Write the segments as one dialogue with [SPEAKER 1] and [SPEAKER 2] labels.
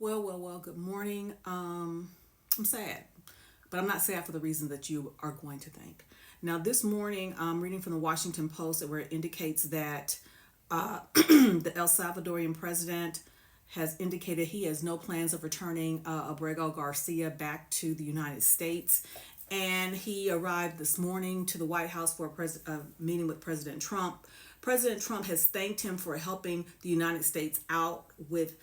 [SPEAKER 1] Well, good morning. I'm sad, but I'm not sad for the reason that you are going to think. Now, this morning, I'm reading from the Washington Post where it indicates that the El Salvadorian president has indicated he has no plans of returning Abrego Garcia back to the United States. And he arrived this morning to the White House for a meeting with President Trump. President Trump has thanked him for helping the United States out with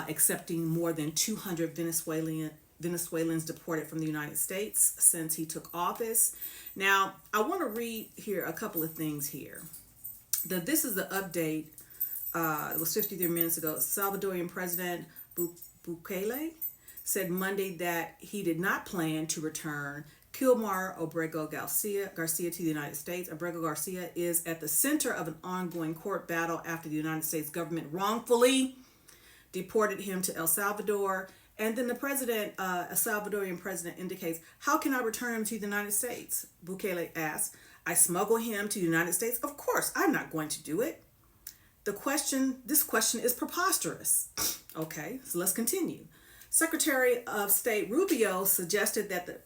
[SPEAKER 1] accepting more than 200 Venezuelans deported from the United States since he took office. Now, I want to read here a couple of things here. This is the update. It was 53 minutes ago. Salvadorian President Bukele said Monday that he did not plan to return Kilmar Abrego Garcia to the United States. Abrego Garcia is at the center of an ongoing court battle after the United States government wrongfully deported him to El Salvador. And then the president, a Salvadorian president, indicates, "How can I return him to the United States?" Bukele asks. "I smuggle him to the United States? Of course, I'm not going to do it." This question is preposterous. Okay, so let's continue. Secretary of State Rubio suggested that the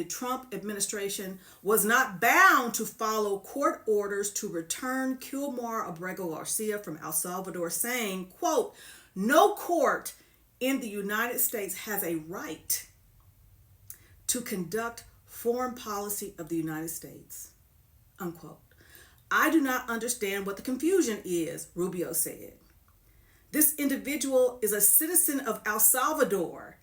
[SPEAKER 1] Trump administration was not bound to follow court orders to return Kilmar Abrego Garcia from El Salvador, saying, quote, "No court in the United States has a right to conduct foreign policy of the United States," unquote. "I do not understand what the confusion is," Rubio said. "This individual is a citizen of El Salvador.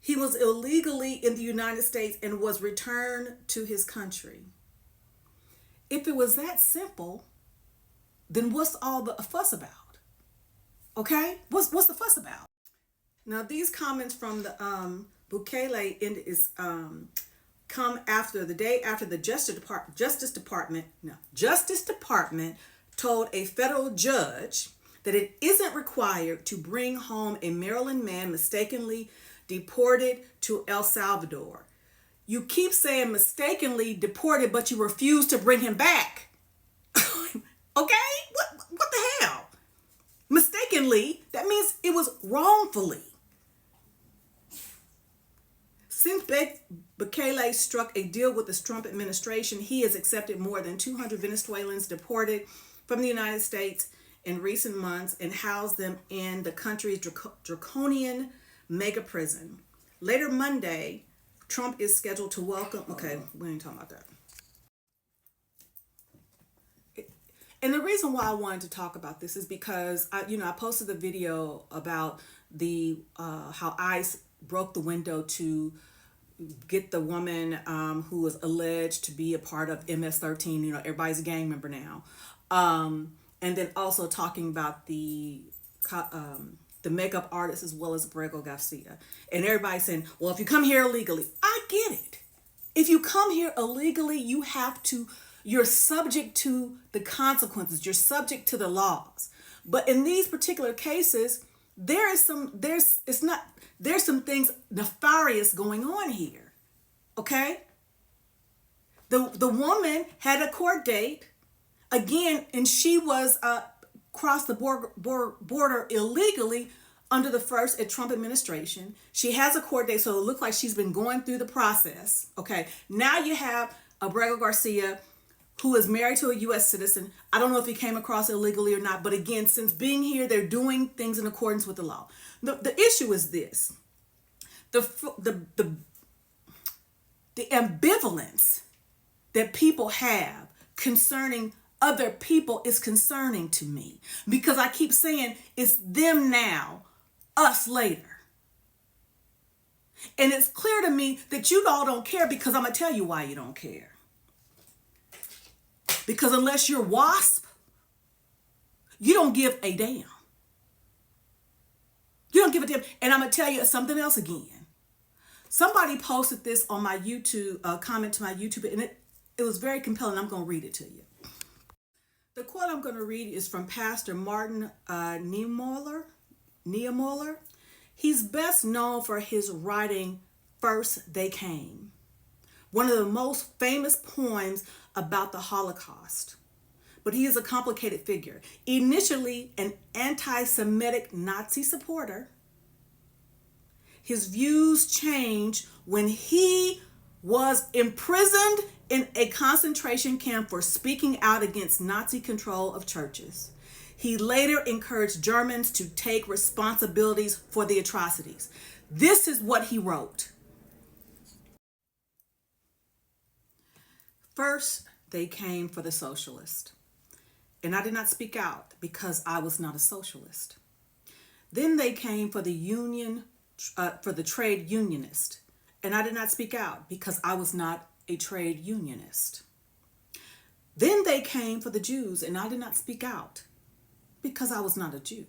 [SPEAKER 1] He was illegally in the United States and was returned to his country." If it was that simple, then what's all the fuss about? Okay? What's the fuss about? Now, these comments from the Bukele come after the day after the Justice Department told a federal judge that it isn't required to bring home a Maryland man mistakenly deported to El Salvador. You keep saying mistakenly deported, but you refuse to bring him back. Okay? What the hell? Mistakenly, that means it was wrongfully. Since Bukele struck a deal with the Trump administration, he has accepted more than 200 Venezuelans deported from the United States in recent months and housed them in the country's draconian mega prison. Later Monday, Trump is scheduled to welcome. Okay, we ain't talking about that. And the reason why I wanted to talk about this is because I posted the video about the how ICE broke the window to get the woman who was alleged to be a part of MS-13. Everybody's a gang member now. And then also talking about the makeup artist as well as Abrego Garcia. And everybody saying, well, if you come here illegally, I get it. If you come here illegally, you're subject to the consequences. You're subject to the laws. But in these particular cases, there's some things nefarious going on here. Okay? The woman had a court date again, and she was crossed the border illegally under the first Trump administration. She has a court date, so it looks like she's been going through the process. Okay, now you have Abrego Garcia, who is married to a U.S. citizen. I don't know if he came across illegally or not, but again, since being here, they're doing things in accordance with the law. The issue is this: the ambivalence that people have concerning other people is concerning to me, because I keep saying it's them now, us later. And it's clear to me that you all don't care, because I'm going to tell you why you don't care. Because unless you're WASP, you don't give a damn. You don't give a damn. And I'm going to tell you something else again. Somebody posted this on my YouTube, comment to my YouTube, and it was very compelling. I'm going to read it to you. The quote I'm going to read is from Pastor Martin Niemöller. He's best known for his writing, First They Came, one of the most famous poems about the Holocaust. but he is a complicated figure. Initially an anti-Semitic Nazi supporter, his views changed when he was imprisoned in a concentration camp for speaking out against Nazi control of churches. He later encouraged Germans to take responsibilities for the atrocities. This is what he wrote. First, they came for the socialist, and I did not speak out because I was not a socialist. Then they came for the trade unionist, and I did not speak out because I was not a trade unionist. Then they came for the Jews, and I did not speak out because I was not a Jew.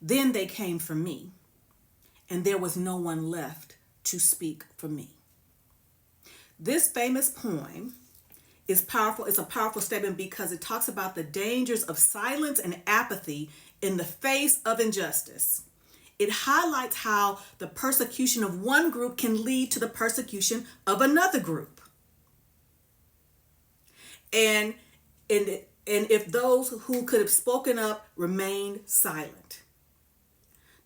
[SPEAKER 1] Then they came for me, and there was no one left to speak for me. This famous poem is powerful. It's a powerful statement because it talks about the dangers of silence and apathy in the face of injustice. It highlights how the persecution of one group can lead to the persecution of another group. And if those who could have spoken up remained silent.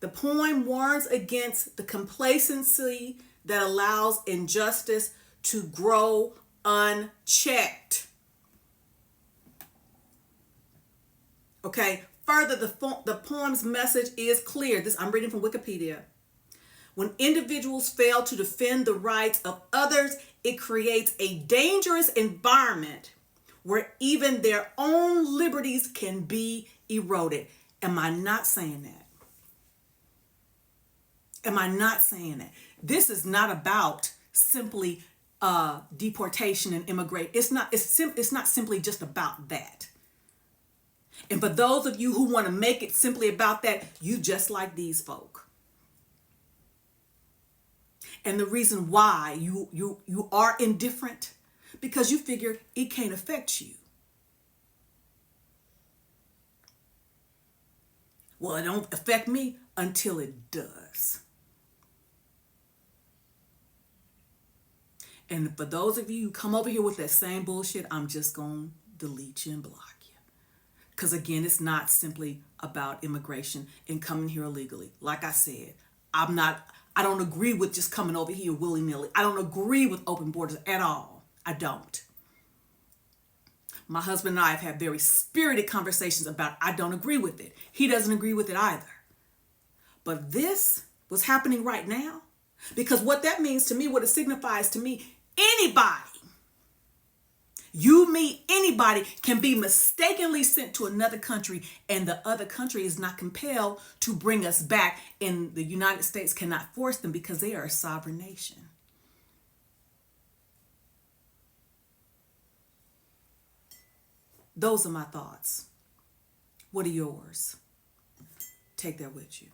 [SPEAKER 1] The poem warns against the complacency that allows injustice to grow unchecked. Okay, further, the poem's message is clear. This I'm reading from Wikipedia. When individuals fail to defend the rights of others, it creates a dangerous environment where even their own liberties can be eroded. Am I not saying that? Am I not saying that? This is not about simply deportation and immigration. It's not simply just about that. And for those of you who want to make it simply about that, you just like these folk. And the reason why you are indifferent, because you figure it can't affect you. Well, it don't affect me until it does. And for those of you who come over here with that same bullshit, I'm just going to delete you and block you. Because again, it's not simply about immigration and coming here illegally. Like I said, I don't agree with just coming over here willy-nilly. I don't agree with open borders at all. I don't. My husband and I have had very spirited conversations about I don't agree with it. He doesn't agree with it either. But this was happening right now. Because what that means to me, what it signifies to me, anybody, you, me, anybody can be mistakenly sent to another country and the other country is not compelled to bring us back, and the United States cannot force them because they are a sovereign nation. Those are my thoughts. What are yours? Take that with you.